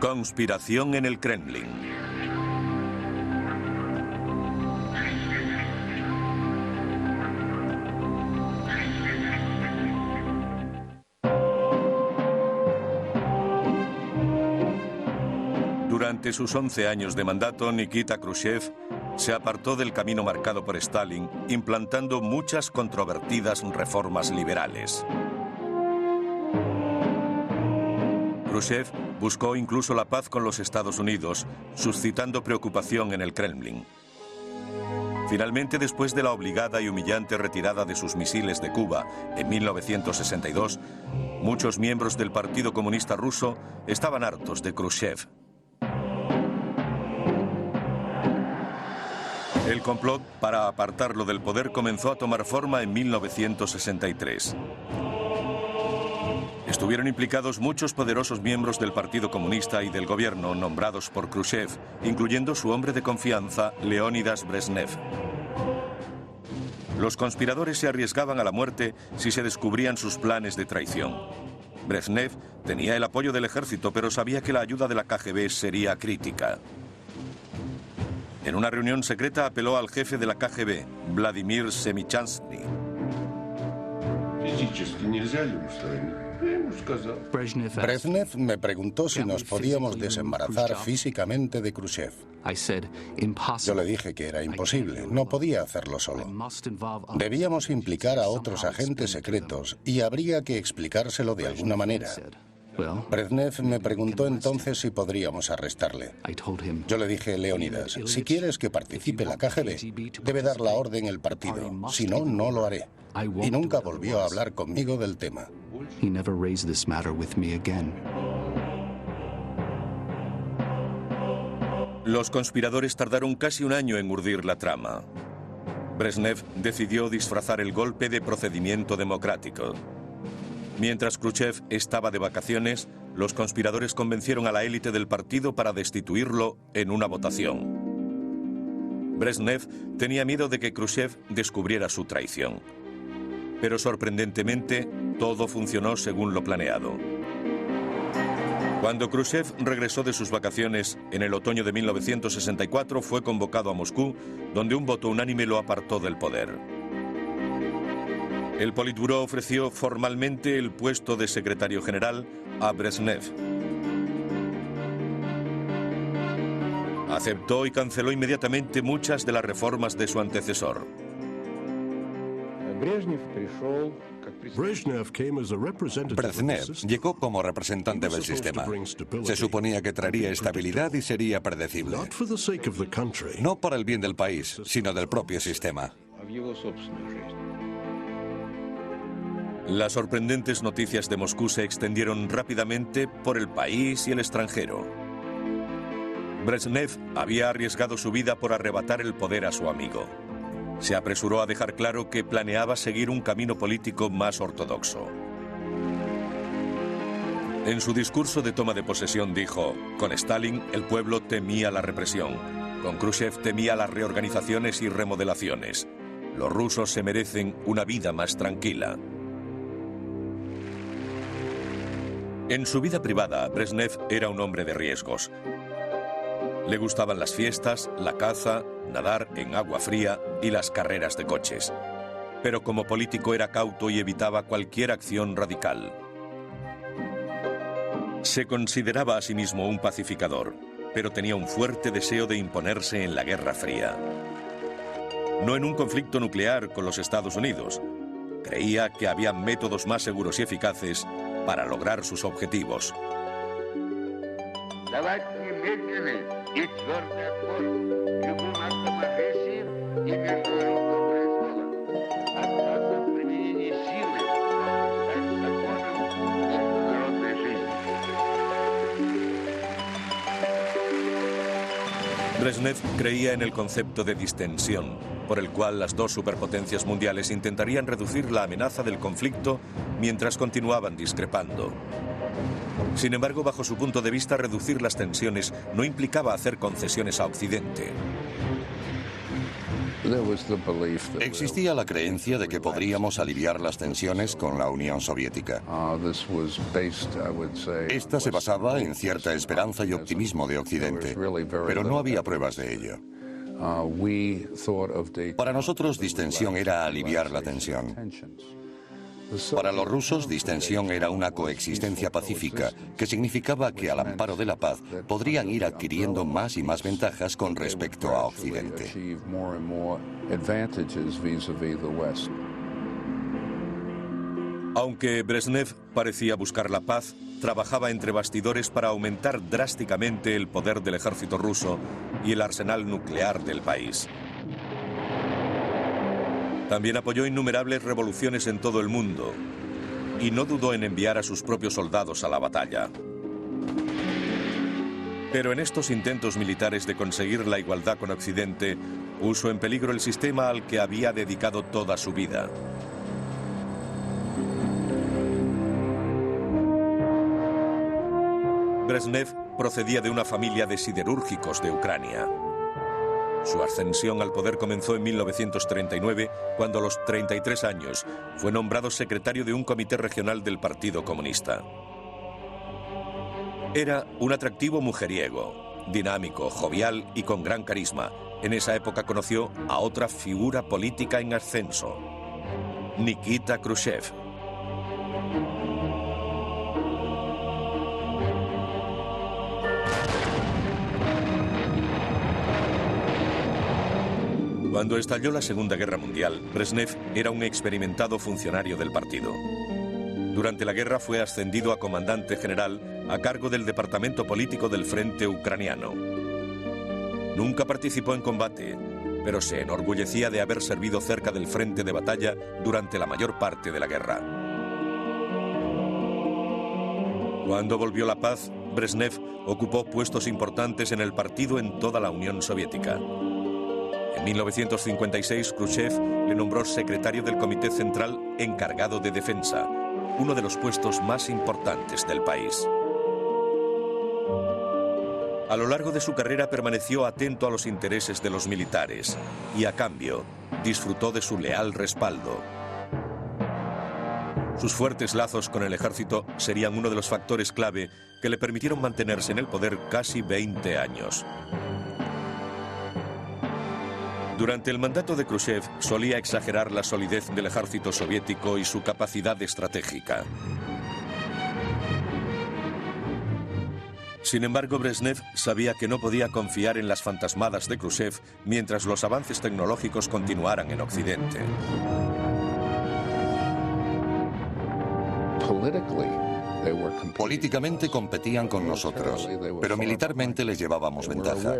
Conspiración en el Kremlin. Durante sus 11 años de mandato, Nikita Khrushchev se apartó del camino marcado por Stalin, implantando muchas controvertidas reformas liberales. Khrushchev buscó incluso la paz con los Estados Unidos, suscitando preocupación en el Kremlin. Finalmente, después de la obligada y humillante retirada de sus misiles de Cuba en 1962, muchos miembros del Partido Comunista Ruso estaban hartos de Khrushchev. El complot para apartarlo del poder comenzó a tomar forma en 1963. Estuvieron implicados muchos poderosos miembros del Partido Comunista y del gobierno nombrados por Khrushchev, incluyendo su hombre de confianza, Leónidas Brezhnev. Los conspiradores se arriesgaban a la muerte si se descubrían sus planes de traición. Brezhnev tenía el apoyo del ejército, pero sabía que la ayuda de la KGB sería crítica. En una reunión secreta apeló al jefe de la KGB, Vladimir Semichanskny. Brezhnev me preguntó si nos podíamos desembarazar físicamente de Khrushchev. Yo le dije que era imposible, no podía hacerlo solo. Debíamos implicar a otros agentes secretos y habría que explicárselo de alguna manera. Brezhnev me preguntó entonces si podríamos arrestarle. Yo le dije, Leónidas, si quieres que participe la KGB, debe dar la orden el partido. Si no, no lo haré. Y nunca volvió a hablar conmigo del tema. Los conspiradores tardaron casi un año en urdir la trama. Brezhnev decidió disfrazar el golpe de procedimiento democrático. Mientras Khrushchev estaba de vacaciones, los conspiradores convencieron a la élite del partido para destituirlo en una votación. Brezhnev tenía miedo de que Khrushchev descubriera su traición. Pero sorprendentemente, todo funcionó según lo planeado. Cuando Khrushchev regresó de sus vacaciones en el otoño de 1964, fue convocado a Moscú, donde un voto unánime lo apartó del poder. El Politburó ofreció formalmente el puesto de secretario general a Brezhnev. Aceptó y canceló inmediatamente muchas de las reformas de su antecesor. Brezhnev llegó como representante del sistema. Se suponía que traería estabilidad y sería predecible. No por el bien del país, sino del propio sistema. Las sorprendentes noticias de Moscú se extendieron rápidamente por el país y el extranjero. Brezhnev había arriesgado su vida por arrebatar el poder a su amigo. Se apresuró a dejar claro que planeaba seguir un camino político más ortodoxo. En su discurso de toma de posesión dijo: con Stalin el pueblo temía la represión, con Khrushchev temía las reorganizaciones y remodelaciones. Los rusos se merecen una vida más tranquila. En su vida privada, Brezhnev era un hombre de riesgos. Le gustaban las fiestas, la caza, nadar en agua fría y las carreras de coches. Pero como político era cauto y evitaba cualquier acción radical. Se consideraba a sí mismo un pacificador, pero tenía un fuerte deseo de imponerse en la Guerra Fría. No en un conflicto nuclear con los Estados Unidos. Creía que había métodos más seguros y eficaces para lograr sus objetivos. Brezhnev creía en el concepto de distensión, por el cual las dos superpotencias mundiales intentarían reducir la amenaza del conflicto mientras continuaban discrepando. Sin embargo, bajo su punto de vista, reducir las tensiones no implicaba hacer concesiones a Occidente. Existía la creencia de que podríamos aliviar las tensiones con la Unión Soviética. Esta se basaba en cierta esperanza y optimismo de Occidente, pero no había pruebas de ello. Para nosotros, distensión era aliviar la tensión. Para los rusos, distensión era una coexistencia pacífica, que significaba que al amparo de la paz podrían ir adquiriendo más y más ventajas con respecto a Occidente. Aunque Brezhnev parecía buscar la paz, trabajaba entre bastidores para aumentar drásticamente el poder del ejército ruso y el arsenal nuclear del país. También apoyó innumerables revoluciones en todo el mundo y no dudó en enviar a sus propios soldados a la batalla. Pero en estos intentos militares de conseguir la igualdad con Occidente, puso en peligro el sistema al que había dedicado toda su vida. Brezhnev procedía de una familia de siderúrgicos de Ucrania. Su ascensión al poder comenzó en 1939, cuando a los 33 años fue nombrado secretario de un comité regional del Partido Comunista. Era un atractivo mujeriego, dinámico, jovial y con gran carisma. En esa época conoció a otra figura política en ascenso, Nikita Khrushchev. Cuando estalló la Segunda Guerra Mundial, Brezhnev era un experimentado funcionario del partido. Durante la guerra fue ascendido a comandante general a cargo del departamento político del frente ucraniano. Nunca participó en combate, pero se enorgullecía de haber servido cerca del frente de batalla durante la mayor parte de la guerra. Cuando volvió la paz, Brezhnev ocupó puestos importantes en el partido en toda la Unión Soviética. En 1956, Khrushchev le nombró secretario del Comité Central encargado de defensa, uno de los puestos más importantes del país. A lo largo de su carrera permaneció atento a los intereses de los militares y, a cambio, disfrutó de su leal respaldo. Sus fuertes lazos con el ejército serían uno de los factores clave que le permitieron mantenerse en el poder casi 20 años. Durante el mandato de Khrushchev solía exagerar la solidez del ejército soviético y su capacidad estratégica. Sin embargo, Brezhnev sabía que no podía confiar en las fantasmadas de Khrushchev mientras los avances tecnológicos continuaran en Occidente. Políticamente competían con nosotros, pero militarmente les llevábamos ventaja.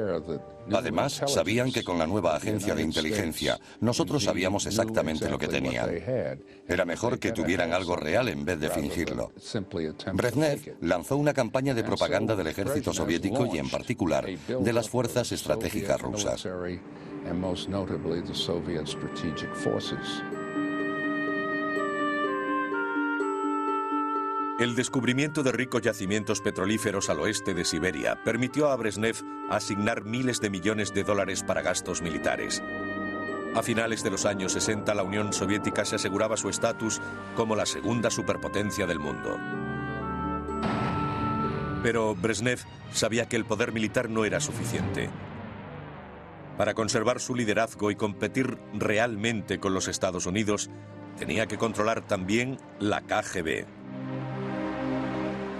Además, sabían que con la nueva agencia de inteligencia, nosotros sabíamos exactamente lo que tenían. Era mejor que tuvieran algo real en vez de fingirlo. Brezhnev lanzó una campaña de propaganda del ejército soviético y, en particular, de las fuerzas estratégicas rusas. El descubrimiento de ricos yacimientos petrolíferos al oeste de Siberia permitió a Brezhnev asignar miles de millones de dólares para gastos militares. A finales de los años 60, la Unión Soviética se aseguraba su estatus como la segunda superpotencia del mundo. Pero Brezhnev sabía que el poder militar no era suficiente. Para conservar su liderazgo y competir realmente con los Estados Unidos, tenía que controlar también la KGB.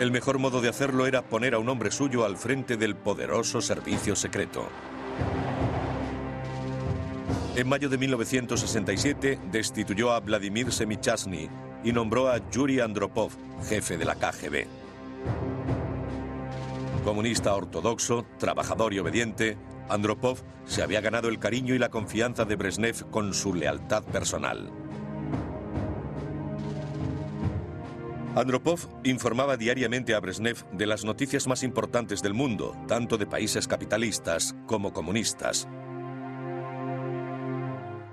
El mejor modo de hacerlo era poner a un hombre suyo al frente del poderoso servicio secreto. En mayo de 1967 destituyó a Vladimir Semichastny y nombró a Yuri Andropov jefe de la KGB. Comunista ortodoxo, trabajador y obediente, Andropov se había ganado el cariño y la confianza de Brezhnev con su lealtad personal. Andropov informaba diariamente a Brezhnev de las noticias más importantes del mundo, tanto de países capitalistas como comunistas.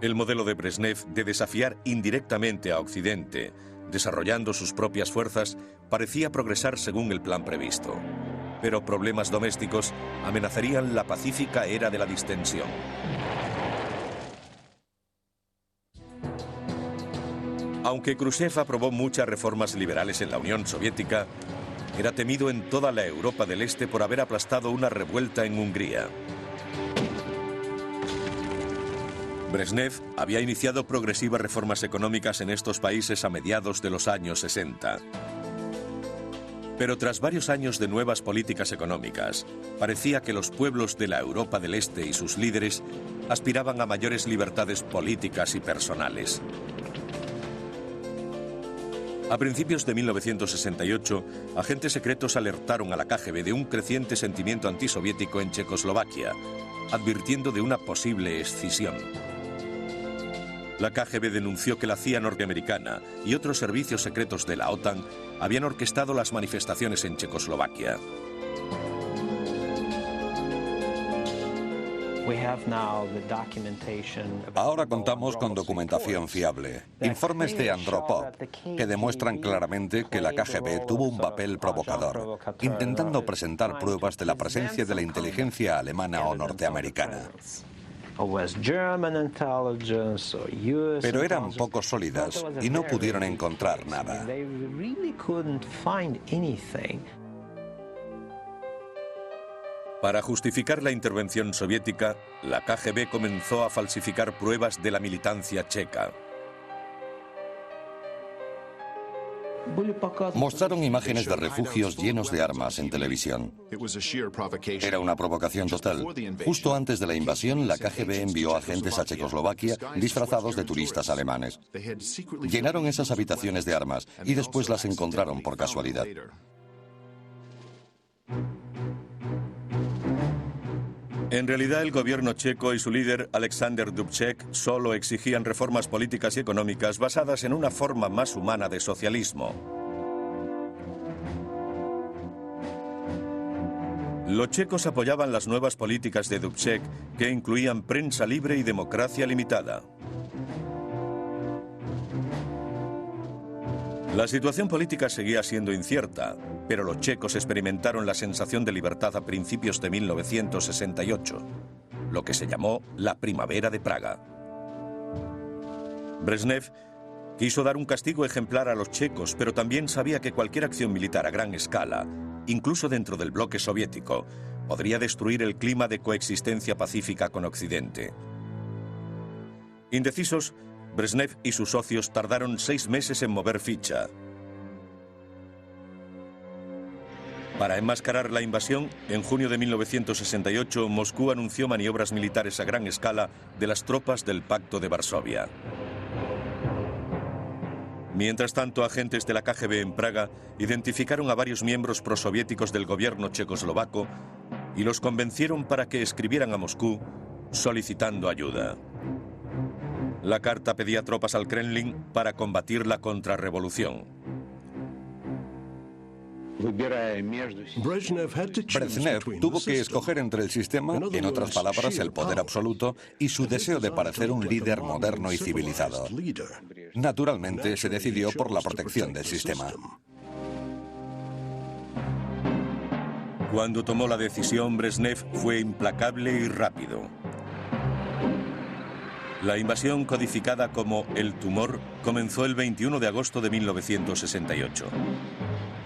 El modelo de Brezhnev de desafiar indirectamente a Occidente, desarrollando sus propias fuerzas, parecía progresar según el plan previsto. Pero problemas domésticos amenazarían la pacífica era de la distensión. Aunque Khrushchev aprobó muchas reformas liberales en la Unión Soviética, era temido en toda la Europa del Este por haber aplastado una revuelta en Hungría. Brezhnev había iniciado progresivas reformas económicas en estos países a mediados de los años 60. Pero tras varios años de nuevas políticas económicas, parecía que los pueblos de la Europa del Este y sus líderes aspiraban a mayores libertades políticas y personales. A principios de 1968, agentes secretos alertaron a la KGB de un creciente sentimiento antisoviético en Checoslovaquia, advirtiendo de una posible escisión. La KGB denunció que la CIA norteamericana y otros servicios secretos de la OTAN habían orquestado las manifestaciones en Checoslovaquia. Ahora contamos con documentación fiable, informes de Andropov, que demuestran claramente que la KGB tuvo un papel provocador, intentando presentar pruebas de la presencia de la inteligencia alemana o norteamericana. Pero eran poco sólidas y no pudieron encontrar nada. Para justificar la intervención soviética, la KGB comenzó a falsificar pruebas de la militancia checa. Mostraron imágenes de refugios llenos de armas en televisión. Era una provocación total. Justo antes de la invasión, la KGB envió agentes a Checoslovaquia disfrazados de turistas alemanes. Llenaron esas habitaciones de armas y después las encontraron por casualidad. En realidad, el gobierno checo y su líder, Alexander Dubček, solo exigían reformas políticas y económicas basadas en una forma más humana de socialismo. Los checos apoyaban las nuevas políticas de Dubček, que incluían prensa libre y democracia limitada. La situación política seguía siendo incierta, pero los checos experimentaron la sensación de libertad a principios de 1968, lo que se llamó la Primavera de Praga. Brezhnev quiso dar un castigo ejemplar a los checos, pero también sabía que cualquier acción militar a gran escala, incluso dentro del bloque soviético, podría destruir el clima de coexistencia pacífica con Occidente. Indecisos, Brezhnev y sus socios tardaron 6 meses en mover ficha. Para enmascarar la invasión, en junio de 1968, Moscú anunció maniobras militares a gran escala de las tropas del Pacto de Varsovia. Mientras tanto, agentes de la KGB en Praga identificaron a varios miembros prosoviéticos del gobierno checoslovaco y los convencieron para que escribieran a Moscú solicitando ayuda. La carta pedía tropas al Kremlin para combatir la contrarrevolución. Brezhnev tuvo que escoger entre el sistema, en otras palabras, el poder absoluto, y su deseo de parecer un líder moderno y civilizado. Naturalmente, se decidió por la protección del sistema. Cuando tomó la decisión, Brezhnev fue implacable y rápido. La invasión, codificada como el tumor, comenzó el 21 de agosto de 1968.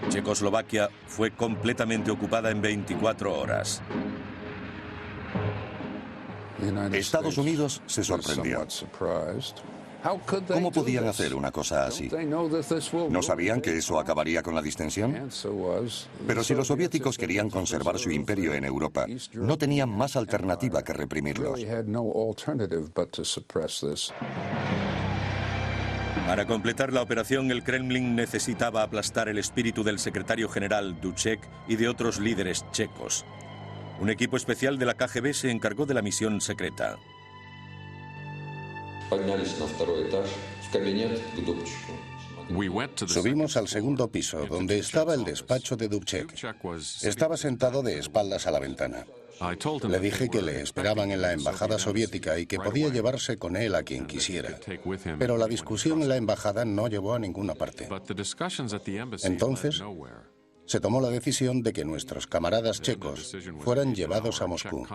Checoslovaquia fue completamente ocupada en 24 horas. Estados Unidos se sorprendió. ¿Cómo podían hacer una cosa así? ¿No sabían que eso acabaría con la distensión? Pero si los soviéticos querían conservar su imperio en Europa, no tenían más alternativa que reprimirlos. Para completar la operación, el Kremlin necesitaba aplastar el espíritu del secretario general Dubček y de otros líderes checos. Un equipo especial de la KGB se encargó de la misión secreta. Subimos al segundo piso, donde estaba el despacho de Dubček. Estaba sentado de espaldas a la ventana. Le dije que le esperaban en la embajada soviética y que podía llevarse con él a quien quisiera. Pero la discusión en la embajada no llevó a ninguna parte. Entonces, se tomó la decisión de que nuestros camaradas checos fueran llevados a Moscú.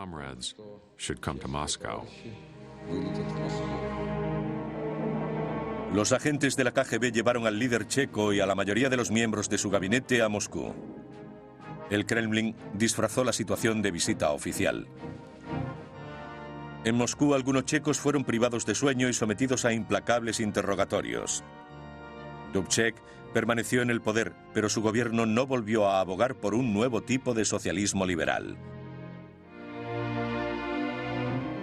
Los agentes de la KGB llevaron al líder checo y a la mayoría de los miembros de su gabinete a Moscú. El Kremlin disfrazó la situación de visita oficial. En Moscú, algunos checos fueron privados de sueño y sometidos a implacables interrogatorios. Dubček permaneció en el poder, pero su gobierno no volvió a abogar por un nuevo tipo de socialismo liberal.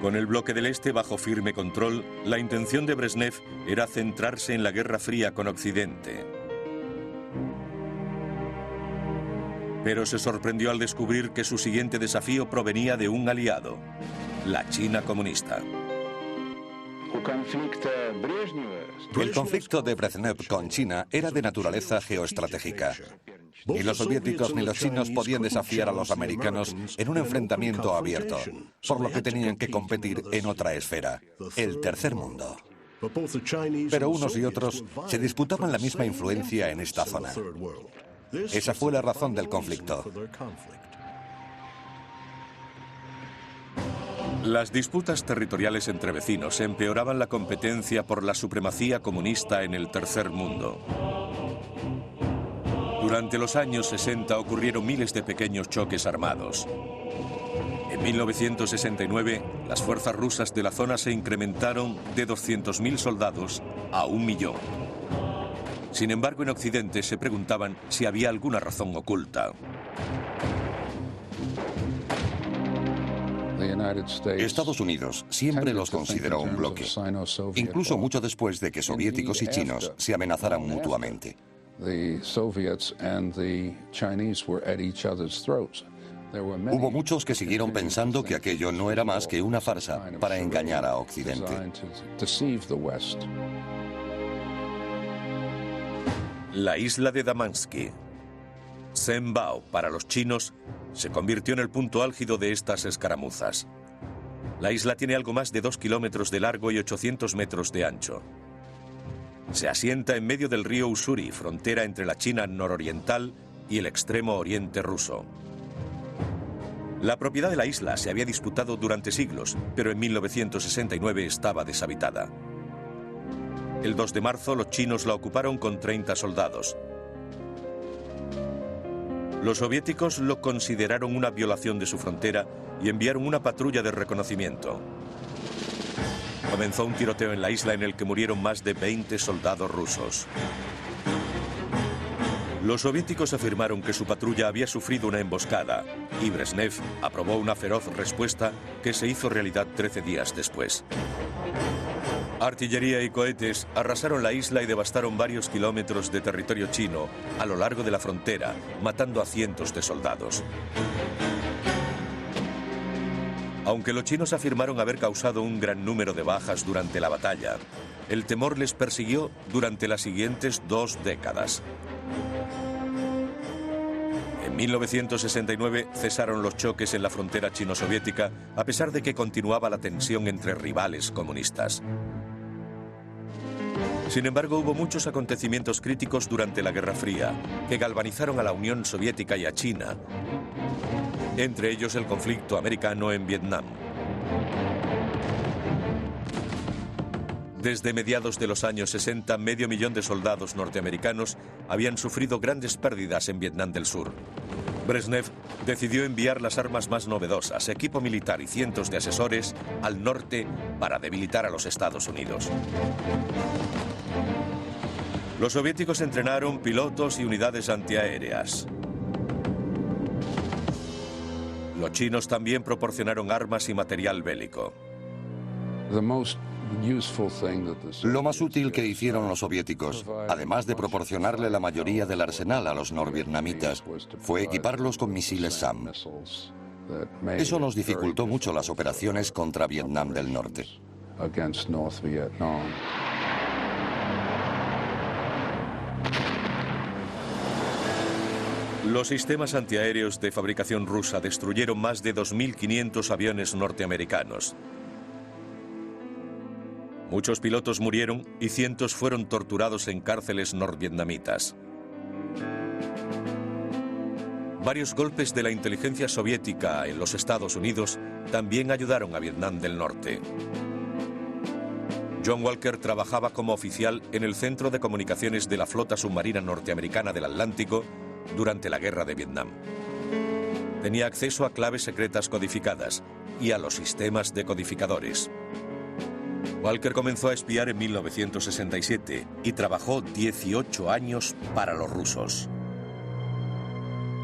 Con el bloque del Este bajo firme control, la intención de Brezhnev era centrarse en la Guerra Fría con Occidente. Pero se sorprendió al descubrir que su siguiente desafío provenía de un aliado, la China comunista. El conflicto de Brezhnev con China era de naturaleza geoestratégica. Ni los soviéticos ni los chinos podían desafiar a los americanos en un enfrentamiento abierto, por lo que tenían que competir en otra esfera, el tercer mundo. Pero unos y otros se disputaban la misma influencia en esta zona. Esa fue la razón del conflicto. Las disputas territoriales entre vecinos empeoraban la competencia por la supremacía comunista en el tercer mundo. Durante los años 60 ocurrieron miles de pequeños choques armados. En 1969, las fuerzas rusas de la zona se incrementaron de 200.000 soldados a 1 millón. Sin embargo, en Occidente se preguntaban si había alguna razón oculta. Estados Unidos siempre los consideró un bloque, incluso mucho después de que soviéticos y chinos se amenazaran mutuamente. Hubo muchos que siguieron pensando que aquello no era más que una farsa para engañar a Occidente. La isla de Damansky, Senbao para los chinos, se convirtió en el punto álgido de estas escaramuzas. La isla tiene algo más de 2 kilómetros de largo y 800 metros de ancho. Se asienta en medio del río Ussuri, frontera entre la China nororiental y el extremo oriente ruso. La propiedad de la isla se había disputado durante siglos, pero en 1969 estaba deshabitada. El 2 de marzo los chinos la ocuparon con 30 soldados. Los soviéticos lo consideraron una violación de su frontera y enviaron una patrulla de reconocimiento. Comenzó un tiroteo en la isla en el que murieron más de 20 soldados rusos. Los soviéticos afirmaron que su patrulla había sufrido una emboscada y Brezhnev aprobó una feroz respuesta que se hizo realidad 13 días después. Artillería y cohetes arrasaron la isla y devastaron varios kilómetros de territorio chino a lo largo de la frontera, matando a cientos de soldados. Aunque los chinos afirmaron haber causado un gran número de bajas durante la batalla, el temor les persiguió durante las siguientes 2 décadas. En 1969 cesaron los choques en la frontera chino-soviética, a pesar de que continuaba la tensión entre rivales comunistas. Sin embargo, hubo muchos acontecimientos críticos durante la Guerra Fría que galvanizaron a la Unión Soviética y a China, entre ellos el conflicto americano en Vietnam. Desde mediados de los años 60, 500.000 de soldados norteamericanos habían sufrido grandes pérdidas en Vietnam del Sur. Brezhnev decidió enviar las armas más novedosas, equipo militar y cientos de asesores al norte para debilitar a los Estados Unidos. Los soviéticos entrenaron pilotos y unidades antiaéreas. Los chinos también proporcionaron armas y material bélico. Lo más útil que hicieron los soviéticos, además de proporcionarle la mayoría del arsenal a los norvietnamitas, fue equiparlos con misiles SAM. Eso nos dificultó mucho las operaciones contra Vietnam del Norte. Los sistemas antiaéreos de fabricación rusa destruyeron más de 2.500 aviones norteamericanos. Muchos pilotos murieron y cientos fueron torturados en cárceles norvietnamitas. Varios golpes de la inteligencia soviética en los Estados Unidos también ayudaron a Vietnam del Norte. John Walker trabajaba como oficial en el Centro de Comunicaciones de la Flota Submarina Norteamericana del Atlántico durante la Guerra de Vietnam. Tenía acceso a claves secretas codificadas y a los sistemas decodificadores. Walker comenzó a espiar en 1967 y trabajó 18 años para los rusos.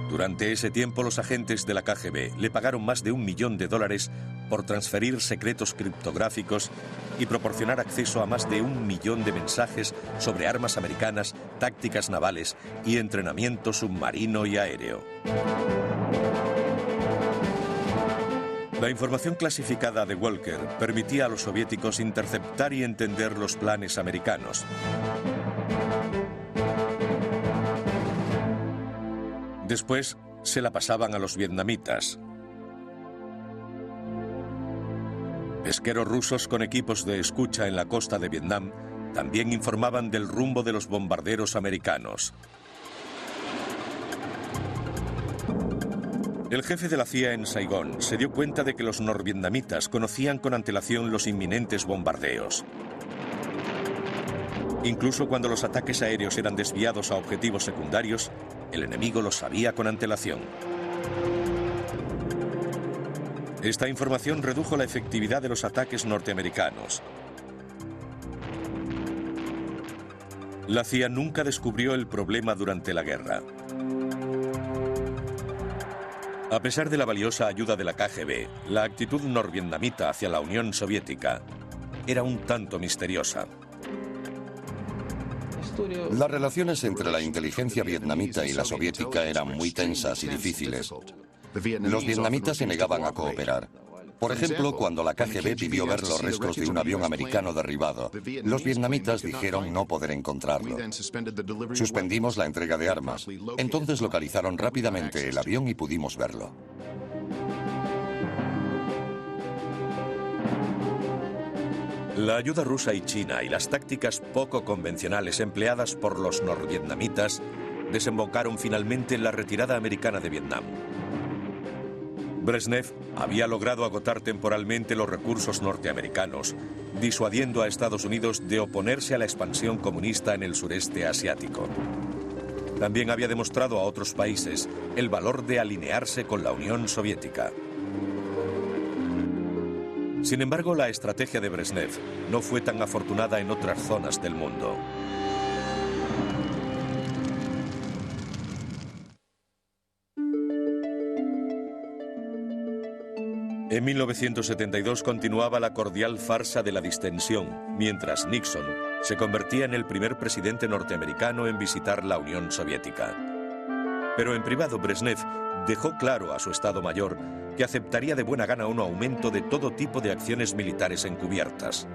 Durante ese tiempo, los agentes de la KGB le pagaron más de $1 millón por transferir secretos criptográficos y proporcionar acceso a más de 1 millón de mensajes sobre armas americanas, tácticas navales y entrenamiento submarino y aéreo. La información clasificada de Walker permitía a los soviéticos interceptar y entender los planes americanos. Después se la pasaban a los vietnamitas. Pesqueros rusos con equipos de escucha en la costa de Vietnam también informaban del rumbo de los bombarderos americanos. El jefe de la CIA en Saigón se dio cuenta de que los norvietnamitas conocían con antelación los inminentes bombardeos. Incluso cuando los ataques aéreos eran desviados a objetivos secundarios, el enemigo lo sabía con antelación. Esta información redujo la efectividad de los ataques norteamericanos. La CIA nunca descubrió el problema durante la guerra. A pesar de la valiosa ayuda de la KGB, la actitud norvietnamita hacia la Unión Soviética era un tanto misteriosa. Las relaciones entre la inteligencia vietnamita y la soviética eran muy tensas y difíciles. Los vietnamitas se negaban a cooperar. Por ejemplo, cuando la KGB pidió ver los restos de un avión americano derribado, los vietnamitas dijeron no poder encontrarlo. Suspendimos la entrega de armas. Entonces localizaron rápidamente el avión y pudimos verlo. La ayuda rusa y china y las tácticas poco convencionales empleadas por los norvietnamitas desembocaron finalmente en la retirada americana de Vietnam. Brezhnev había logrado agotar temporalmente los recursos norteamericanos, disuadiendo a Estados Unidos de oponerse a la expansión comunista en el sureste asiático. También había demostrado a otros países el valor de alinearse con la Unión Soviética. Sin embargo, la estrategia de Brezhnev no fue tan afortunada en otras zonas del mundo. En 1972 continuaba la cordial farsa de la distensión, mientras Nixon se convertía en el primer presidente norteamericano en visitar la Unión Soviética. Pero en privado, Brezhnev dejó claro a su Estado Mayor que aceptaría de buena gana un aumento de todo tipo de acciones militares encubiertas.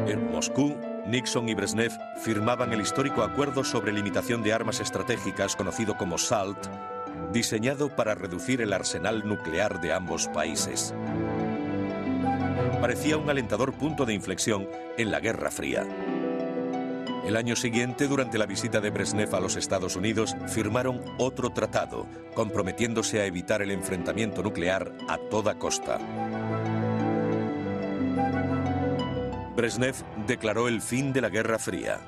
En Moscú, Nixon y Brezhnev firmaban el histórico acuerdo sobre limitación de armas estratégicas conocido como SALT, diseñado para reducir el arsenal nuclear de ambos países. Parecía un alentador punto de inflexión en la Guerra Fría. El año siguiente, durante la visita de Brezhnev a los Estados Unidos, firmaron otro tratado, comprometiéndose a evitar el enfrentamiento nuclear a toda costa. Brezhnev declaró el fin de la Guerra Fría.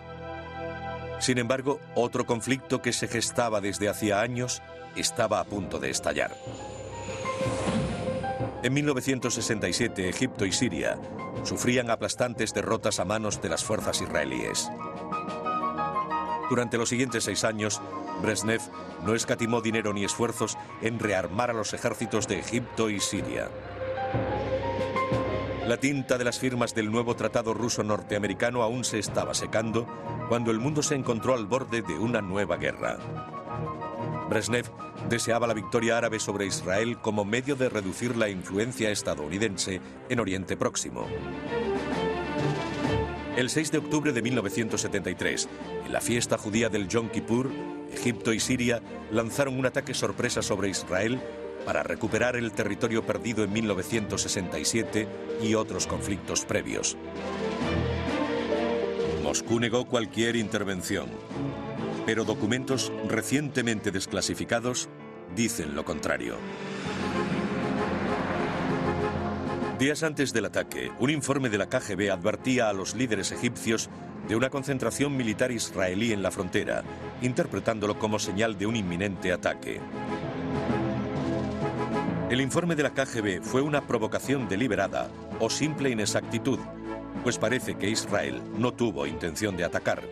Sin embargo, otro conflicto que se gestaba desde hacía años estaba a punto de estallar. En 1967, Egipto y Siria sufrían aplastantes derrotas a manos de las fuerzas israelíes. Durante los siguientes 6 años, Brezhnev no escatimó dinero ni esfuerzos en rearmar a los ejércitos de Egipto y Siria. La tinta de las firmas del nuevo tratado ruso-norteamericano aún se estaba secando cuando el mundo se encontró al borde de una nueva guerra. Brezhnev deseaba la victoria árabe sobre Israel como medio de reducir la influencia estadounidense en Oriente Próximo. El 6 de octubre de 1973, en la fiesta judía del Yom Kippur, Egipto y Siria lanzaron un ataque sorpresa sobre Israel para recuperar el territorio perdido en 1967 y otros conflictos previos. Moscú negó cualquier intervención, pero documentos recientemente desclasificados dicen lo contrario. Días antes del ataque, un informe de la KGB advertía a los líderes egipcios de una concentración militar israelí en la frontera, interpretándolo como señal de un inminente ataque. El informe de la KGB fue una provocación deliberada o simple inexactitud, pues parece que Israel no tuvo intención de atacar.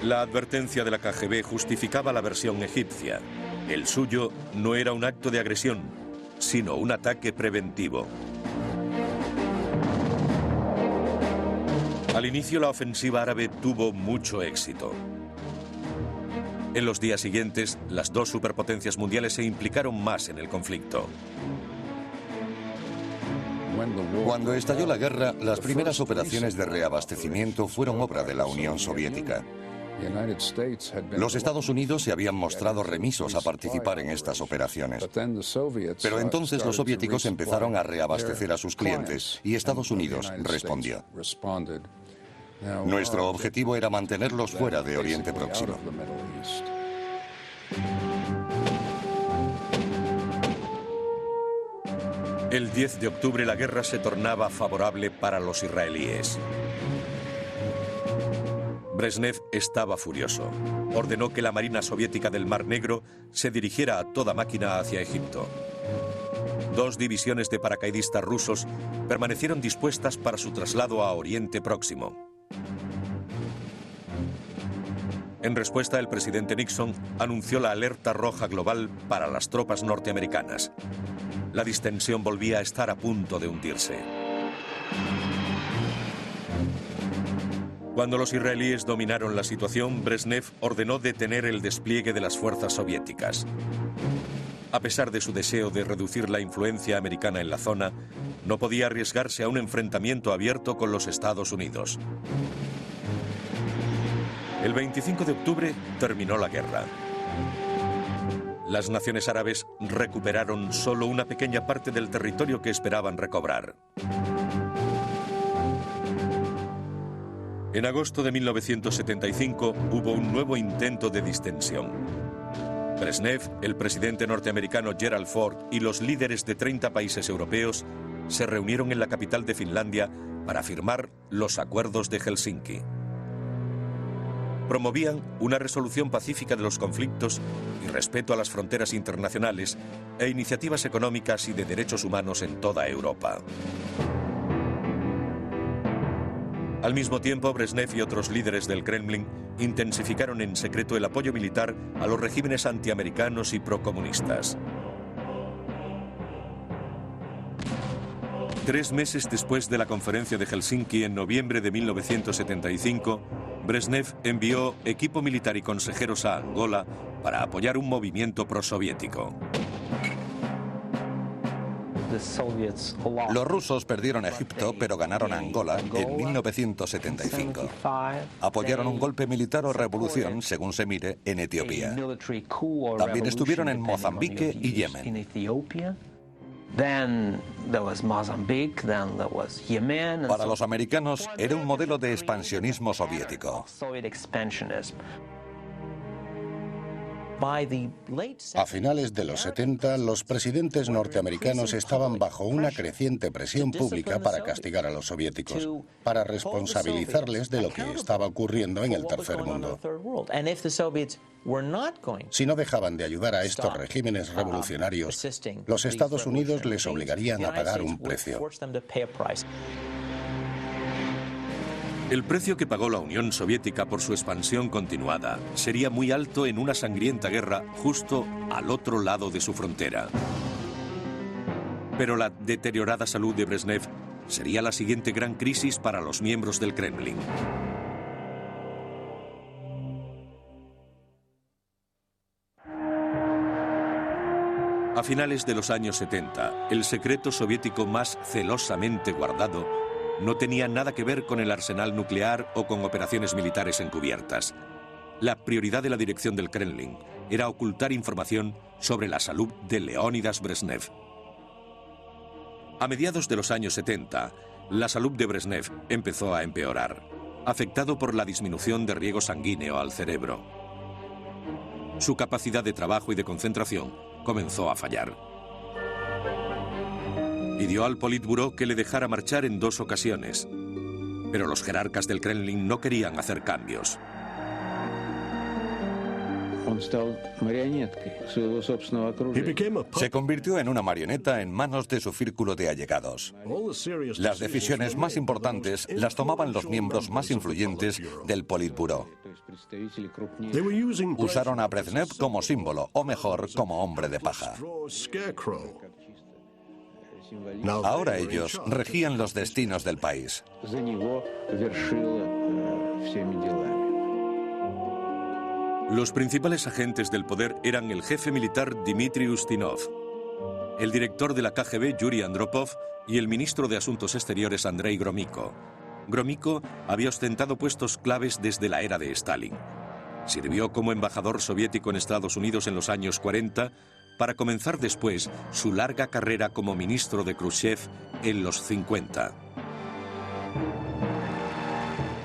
La advertencia de la KGB justificaba la versión egipcia. El suyo no era un acto de agresión, sino un ataque preventivo. Al inicio, la ofensiva árabe tuvo mucho éxito. En los días siguientes, las dos superpotencias mundiales se implicaron más en el conflicto. Cuando estalló la guerra, las primeras operaciones de reabastecimiento fueron obra de la Unión Soviética. Los Estados Unidos se habían mostrado remisos a participar en estas operaciones. Pero entonces los soviéticos empezaron a reabastecer a sus clientes y Estados Unidos respondió. Nuestro objetivo era mantenerlos fuera de Oriente Próximo. El 10 de octubre la guerra se tornaba favorable para los israelíes. Brezhnev estaba furioso. Ordenó que la Marina Soviética del Mar Negro se dirigiera a toda máquina hacia Egipto. 2 divisiones de paracaidistas rusos permanecieron dispuestas para su traslado a Oriente Próximo. En respuesta, el presidente Nixon anunció la alerta roja global para las tropas norteamericanas. La distensión volvía a estar a punto de hundirse. Cuando los israelíes dominaron la situación, Brezhnev ordenó detener el despliegue de las fuerzas soviéticas. A pesar de su deseo de reducir la influencia americana en la zona, no podía arriesgarse a un enfrentamiento abierto con los Estados Unidos. El 25 de octubre terminó la guerra. Las naciones árabes recuperaron solo una pequeña parte del territorio que esperaban recobrar. En agosto de 1975 hubo un nuevo intento de distensión. Brezhnev, el presidente norteamericano Gerald Ford y los líderes de 30 países europeos se reunieron en la capital de Finlandia para firmar los Acuerdos de Helsinki. Promovían una resolución pacífica de los conflictos y respeto a las fronteras internacionales e iniciativas económicas y de derechos humanos en toda Europa. Al mismo tiempo, Brezhnev y otros líderes del Kremlin intensificaron en secreto el apoyo militar a los regímenes antiamericanos y procomunistas. 3 meses después de la conferencia de Helsinki en noviembre de 1975, Brezhnev envió equipo militar y consejeros a Angola para apoyar un movimiento prosoviético. Los rusos perdieron Egipto, pero ganaron Angola en 1975. Apoyaron un golpe militar o revolución, según se mire, en Etiopía. También estuvieron en Mozambique y Yemen. Para los americanos era un modelo de expansionismo soviético. A finales de los 70, los presidentes norteamericanos estaban bajo una creciente presión pública para castigar a los soviéticos, para responsabilizarles de lo que estaba ocurriendo en el tercer mundo. Si no dejaban de ayudar a estos regímenes revolucionarios, los Estados Unidos les obligarían a pagar un precio. El precio que pagó la Unión Soviética por su expansión continuada sería muy alto en una sangrienta guerra justo al otro lado de su frontera. Pero la deteriorada salud de Brezhnev sería la siguiente gran crisis para los miembros del Kremlin. A finales de los años 70, el secreto soviético más celosamente guardado no tenía nada que ver con el arsenal nuclear o con operaciones militares encubiertas. La prioridad de la dirección del Kremlin era ocultar información sobre la salud de Leónidas Brezhnev. A mediados de los años 70, la salud de Brezhnev empezó a empeorar, afectado por la disminución de riego sanguíneo al cerebro. Su capacidad de trabajo y de concentración comenzó a fallar. Pidió al Politburó que le dejara marchar en 2 ocasiones, pero los jerarcas del Kremlin no querían hacer cambios. Se convirtió en una marioneta en manos de su círculo de allegados. Las decisiones más importantes las tomaban los miembros más influyentes del Politburó. Usaron a Brezhnev como símbolo, o mejor, como hombre de paja. Ahora ellos regían los destinos del país. Los principales agentes del poder eran el jefe militar Dmitry Ustinov, el director de la KGB Yuri Andropov y el ministro de Asuntos Exteriores Andrei Gromyko. Gromyko había ostentado puestos claves desde la era de Stalin. Sirvió como embajador soviético en Estados Unidos en los años 40 para comenzar después su larga carrera como ministro de Khrushchev en los 50.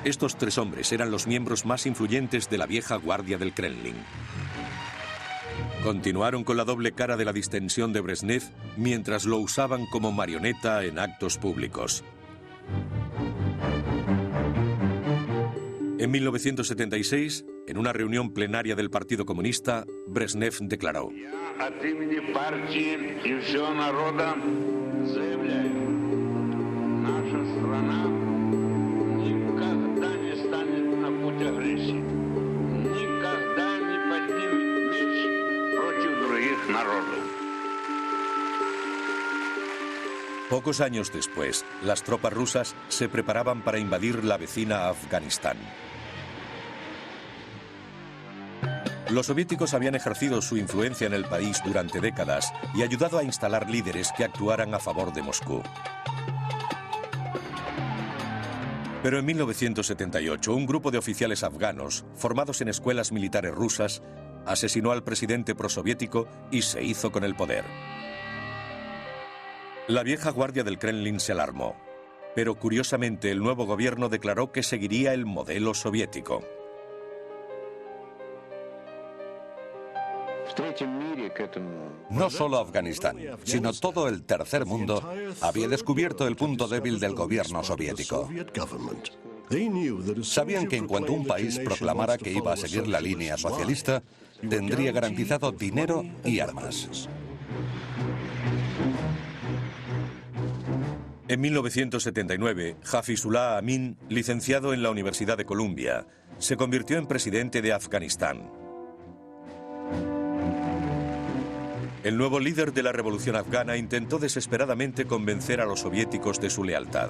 Estos 3 hombres eran los miembros más influyentes de la vieja guardia del Kremlin. Continuaron con la doble cara de la distensión de Brezhnev mientras lo usaban como marioneta en actos públicos. En 1976, en una reunión plenaria del Partido Comunista, Brezhnev declaró: Pocos años después, las tropas rusas se preparaban para invadir la vecina Afganistán. Los soviéticos habían ejercido su influencia en el país durante décadas y ayudado a instalar líderes que actuaran a favor de Moscú. Pero en 1978, un grupo de oficiales afganos, formados en escuelas militares rusas, asesinó al presidente prosoviético y se hizo con el poder. La vieja guardia del Kremlin se alarmó, pero curiosamente el nuevo gobierno declaró que seguiría el modelo soviético. No solo Afganistán, sino todo el tercer mundo había descubierto el punto débil del gobierno soviético. Sabían que en cuanto un país proclamara que iba a seguir la línea socialista, tendría garantizado dinero y armas. En 1979, Hafizullah Amin, licenciado en la Universidad de Columbia, se convirtió en presidente de Afganistán. El nuevo líder de la revolución afgana intentó desesperadamente convencer a los soviéticos de su lealtad.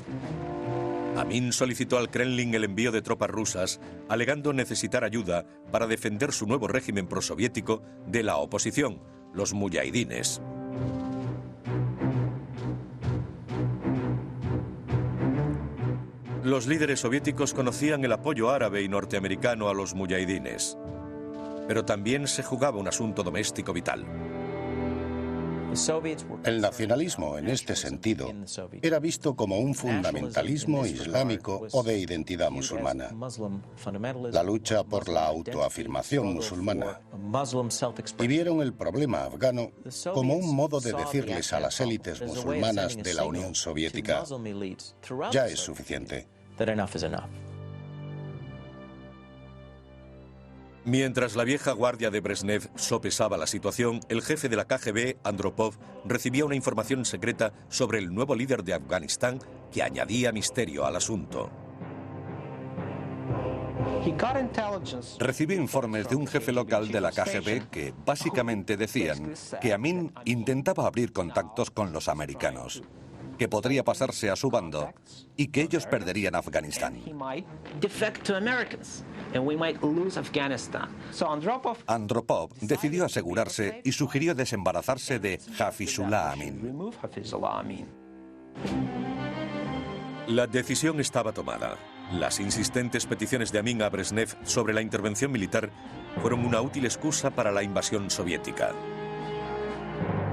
Amin solicitó al Kremlin el envío de tropas rusas, alegando necesitar ayuda para defender su nuevo régimen prosoviético de la oposición, los muyahidines. Los líderes soviéticos conocían el apoyo árabe y norteamericano a los muyahidines, pero también se jugaba un asunto doméstico vital. El nacionalismo, en este sentido, era visto como un fundamentalismo islámico o de identidad musulmana. La lucha por la autoafirmación musulmana. Y vieron el problema afgano como un modo de decirles a las élites musulmanas de la Unión Soviética: ya es suficiente. Mientras la vieja guardia de Brezhnev sopesaba la situación, el jefe de la KGB, Andropov, recibía una información secreta sobre el nuevo líder de Afganistán que añadía misterio al asunto. Recibió informes de un jefe local de la KGB que básicamente decían que Amin intentaba abrir contactos con los americanos, que podría pasarse a su bando y que ellos perderían Afganistán. Andropov decidió asegurarse y sugirió desembarazarse de Hafizullah Amin. La decisión estaba tomada. Las insistentes peticiones de Amin a Brezhnev sobre la intervención militar fueron una útil excusa para la invasión soviética.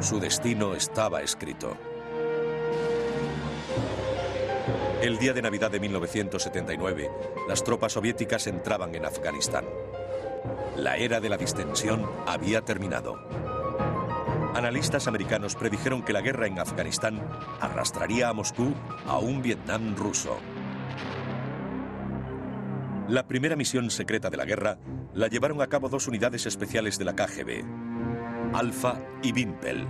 Su destino estaba escrito. El día de Navidad de 1979, las tropas soviéticas entraban en Afganistán. La era de la distensión había terminado. Analistas americanos predijeron que la guerra en Afganistán arrastraría a Moscú a un Vietnam ruso. La primera misión secreta de la guerra la llevaron a cabo dos unidades especiales de la KGB, Alfa y Wimpel.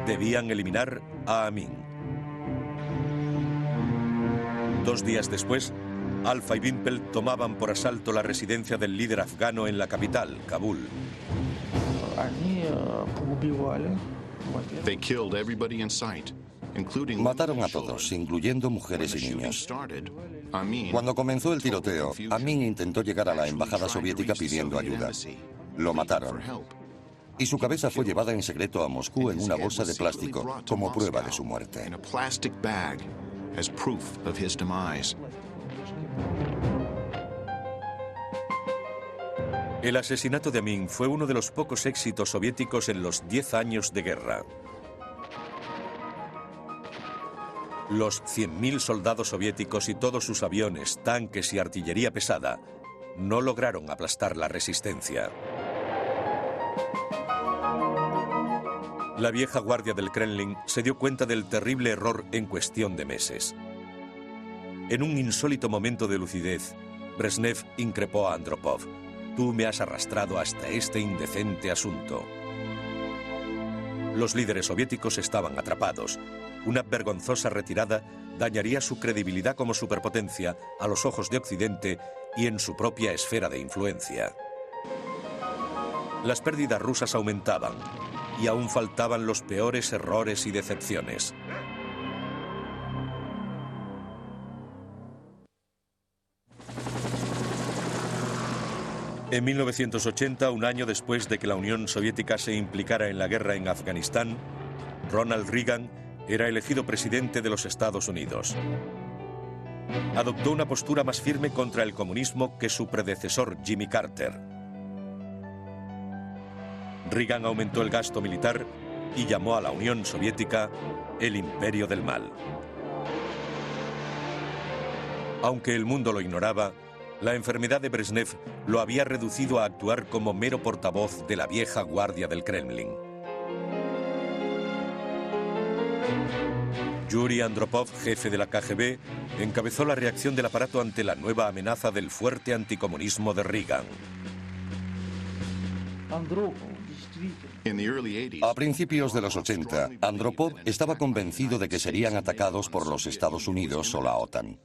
Debían eliminar a Amin. 2 días después, Alfa y Wimpel tomaban por asalto la residencia del líder afgano en la capital, Kabul. Mataron a todos, incluyendo mujeres y niños. Cuando comenzó el tiroteo, Amin intentó llegar a la embajada soviética pidiendo ayuda. Lo mataron. Y su cabeza fue llevada en secreto a Moscú en una bolsa de plástico, como prueba de su muerte. El asesinato de Amin fue uno de los pocos éxitos soviéticos en los 10 años de guerra. Los 100.000 soldados soviéticos y todos sus aviones, tanques y artillería pesada no lograron aplastar la resistencia. La vieja guardia del Kremlin se dio cuenta del terrible error en cuestión de meses. En un insólito momento de lucidez, Brezhnev increpó a Andropov: «Tú me has arrastrado hasta este indecente asunto». Los líderes soviéticos estaban atrapados. Una vergonzosa retirada dañaría su credibilidad como superpotencia a los ojos de Occidente y en su propia esfera de influencia. Las pérdidas rusas aumentaban y aún faltaban los peores errores y decepciones. En 1980, un año después de que la Unión Soviética se implicara en la guerra en Afganistán, Ronald Reagan era elegido presidente de los Estados Unidos. Adoptó una postura más firme contra el comunismo que su predecesor Jimmy Carter. Reagan aumentó el gasto militar y llamó a la Unión Soviética el imperio del mal. Aunque el mundo lo ignoraba, la enfermedad de Brezhnev lo había reducido a actuar como mero portavoz de la vieja guardia del Kremlin. Yuri Andropov, jefe de la KGB, encabezó la reacción del aparato ante la nueva amenaza del fuerte anticomunismo de Reagan. A principios de los 80, Andropov estaba convencido de que serían atacados por los Estados Unidos o la OTAN.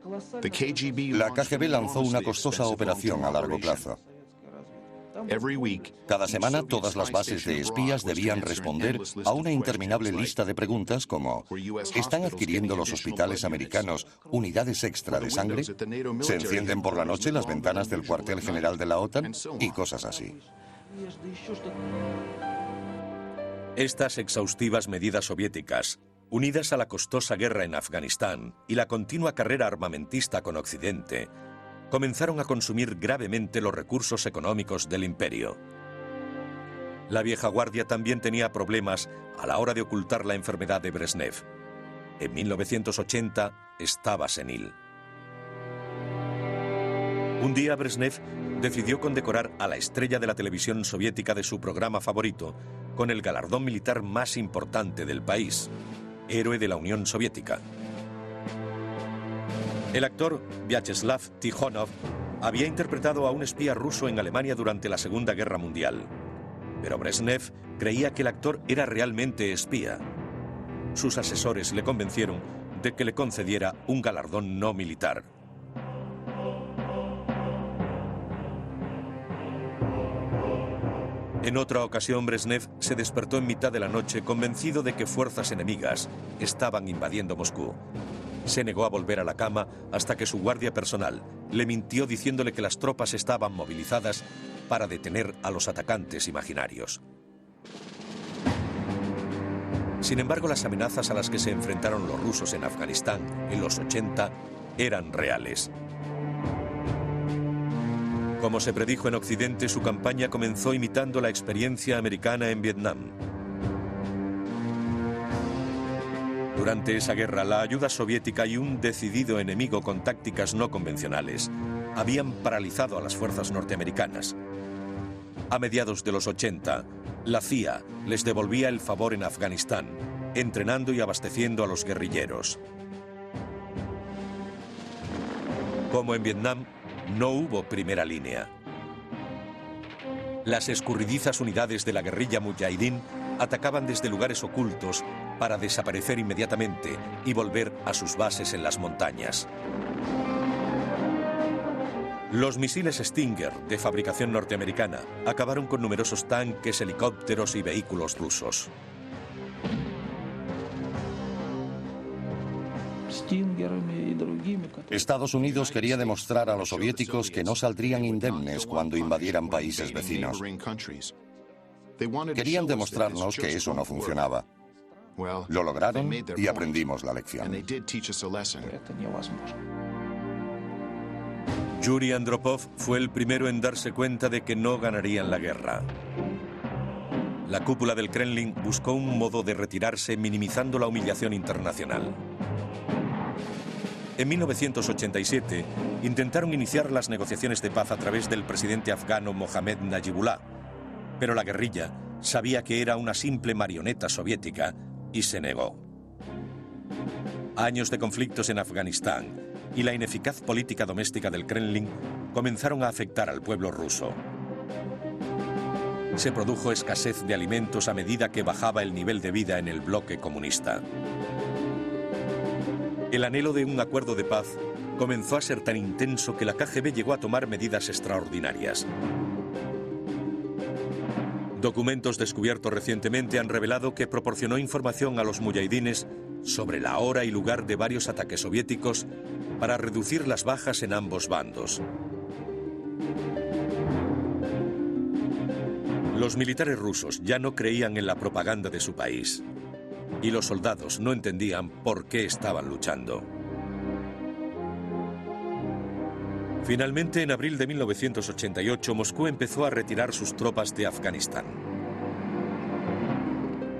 La KGB lanzó una costosa operación a largo plazo. Cada semana, todas las bases de espías debían responder a una interminable lista de preguntas como: ¿están adquiriendo los hospitales americanos unidades extra de sangre? ¿Se encienden por la noche las ventanas del cuartel general de la OTAN? Y cosas así. Estas exhaustivas medidas soviéticas, unidas a la costosa guerra en Afganistán y la continua carrera armamentista con Occidente, comenzaron a consumir gravemente los recursos económicos del imperio. La vieja guardia también tenía problemas a la hora de ocultar la enfermedad de Brezhnev. En 1980 estaba senil. Un día Brezhnev decidió condecorar a la estrella de la televisión soviética de su programa favorito con el galardón militar más importante del país, Héroe de la Unión Soviética. El actor Vyacheslav Tikhonov había interpretado a un espía ruso en Alemania durante la Segunda Guerra Mundial. Pero Brezhnev creía que el actor era realmente espía. Sus asesores le convencieron de que le concediera un galardón no militar. En otra ocasión, Brezhnev se despertó en mitad de la noche convencido de que fuerzas enemigas estaban invadiendo Moscú. Se negó a volver a la cama hasta que su guardia personal le mintió diciéndole que las tropas estaban movilizadas para detener a los atacantes imaginarios. Sin embargo, las amenazas a las que se enfrentaron los rusos en Afganistán en los 80 eran reales. Como se predijo en Occidente, su campaña comenzó imitando la experiencia americana en Vietnam. Durante esa guerra, la ayuda soviética y un decidido enemigo con tácticas no convencionales habían paralizado a las fuerzas norteamericanas. A mediados de los 80, La CIA les devolvía el favor en Afganistán, entrenando y abasteciendo a los guerrilleros. Como en Vietnam, no hubo primera línea. Las escurridizas unidades de la guerrilla mujahidín atacaban desde lugares ocultos para desaparecer inmediatamente y volver a sus bases en las montañas. Los misiles Stinger, de fabricación norteamericana, acabaron con numerosos tanques, helicópteros y vehículos rusos. Estados Unidos quería demostrar a los soviéticos que no saldrían indemnes cuando invadieran países vecinos. Querían demostrarnos que eso no funcionaba. Lo lograron y aprendimos la lección. Yuri Andropov fue el primero en darse cuenta de que no ganarían la guerra. La cúpula del Kremlin buscó un modo de retirarse minimizando la humillación internacional. En 1987 intentaron iniciar las negociaciones de paz a través del presidente afgano Mohammad Najibullah, pero la guerrilla sabía que era una simple marioneta soviética y se negó. Años de conflictos en Afganistán y la ineficaz política doméstica del Kremlin comenzaron a afectar al pueblo ruso. Se produjo escasez de alimentos a medida que bajaba el nivel de vida en el bloque comunista. El anhelo de un acuerdo de paz comenzó a ser tan intenso que la KGB llegó a tomar medidas extraordinarias. Documentos descubiertos recientemente han revelado que proporcionó información a los mujahidines sobre la hora y lugar de varios ataques soviéticos para reducir las bajas en ambos bandos. Los militares rusos ya no creían en la propaganda de su país y los soldados no entendían por qué estaban luchando. Finalmente, en abril de 1988, Moscú empezó a retirar sus tropas de Afganistán.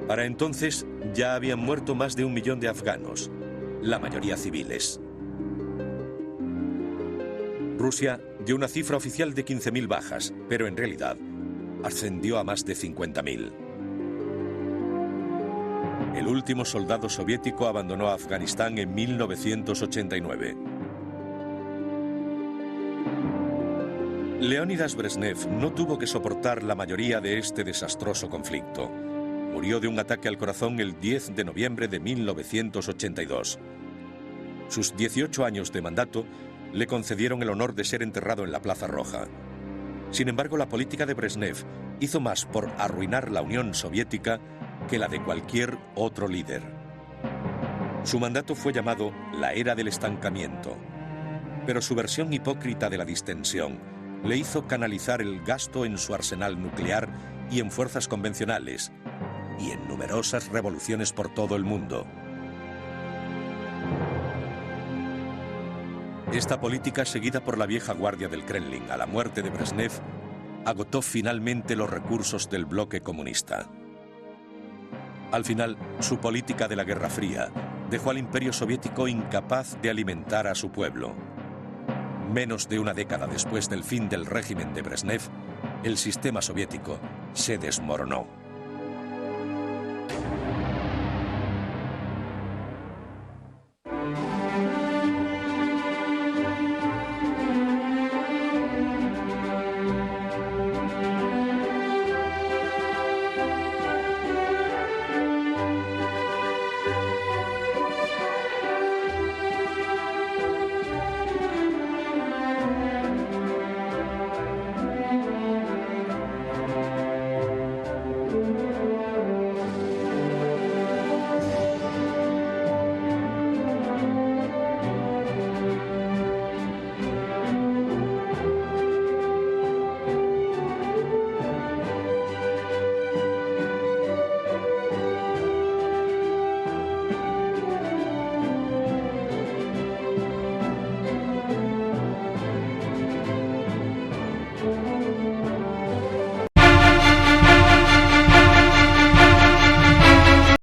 Para entonces, ya habían muerto más de 1 millón de afganos, la mayoría civiles. Rusia dio una cifra oficial de 15.000 bajas, pero en realidad ascendió a más de 50.000. El último soldado soviético abandonó Afganistán en 1989. Leónidas Brezhnev no tuvo que soportar la mayoría de este desastroso conflicto. Murió de un ataque al corazón el 10 de noviembre de 1982. Sus 18 años de mandato le concedieron el honor de ser enterrado en la Plaza Roja. Sin embargo, la política de Brezhnev hizo más por arruinar la Unión Soviética que la de cualquier otro líder. Su mandato fue llamado la Era del Estancamiento, pero su versión hipócrita de la distensión le hizo canalizar el gasto en su arsenal nuclear y en fuerzas convencionales, y en numerosas revoluciones por todo el mundo. Esta política, seguida por la vieja guardia del Kremlin a la muerte de Brezhnev, agotó finalmente los recursos del bloque comunista. Al final, su política de la Guerra Fría dejó al Imperio Soviético incapaz de alimentar a su pueblo. Menos de una década después del fin del régimen de Brezhnev, el sistema soviético se desmoronó.